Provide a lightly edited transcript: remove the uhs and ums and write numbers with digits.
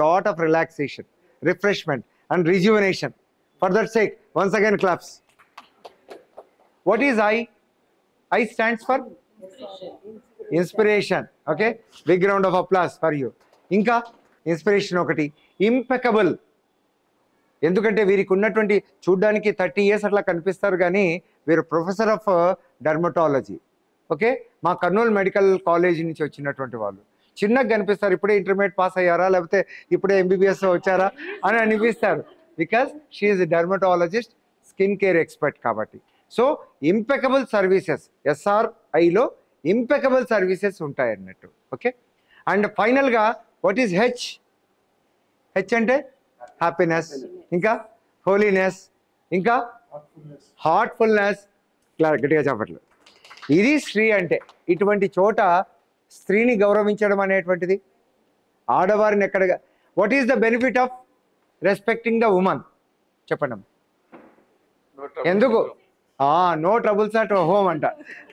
lot of relaxation, refreshment, and rejuvenation. For that sake, once again, claps. What is I? I stands for inspiration. Okay, big round of applause for you. Inka inspiration ఒకటి impeccable. ఎందుకంటే వీరికి ఉన్నటువంటి చూడ్డానికి 30 years అట్లా కనిపిస్తారు కానీ వీరు professor of dermatology. Okay, మా కర్నూలు మెడికల్ కాలేజ్ నుంచి వచ్చినటువంటి వాళ్ళు. చిన్నగా కనిపిస్తారు, ఇప్పుడే ఇంటర్మీడియట్ పాస్ అయ్యారా లేకపోతే ఇప్పుడే ఎంబీబీఎస్ వచ్చారా అని అనిపిస్తారు. Because she is dermatologist, skin care expert కాబట్టి. సో ఇంపెకబుల్ సర్వీసెస్, ఎస్ఆర్ఐలో ఇంపెకబుల్ సర్వీసెస్ ఉంటాయి అన్నట్టు. ఓకే, అండ్ ఫైనల్గా వాట్ ఈజ్ హెచ్? హెచ్ అంటే హ్యాపీనెస్, ఇంకా హోలీనెస్, ఇంకా హార్ట్ఫుల్నెస్. గట్టిగా చెప్పట్లు. ఇది స్త్రీ అంటే. ఇటువంటి చోట స్త్రీని గౌరవించడం అనేటువంటిది ఆడవారిని ఎక్కడగా. What is the benefit of respecting the woman? చెప్పండి. ఎందుకు? నో ట్రబుల్స్ అట్ హోమ్ అంట.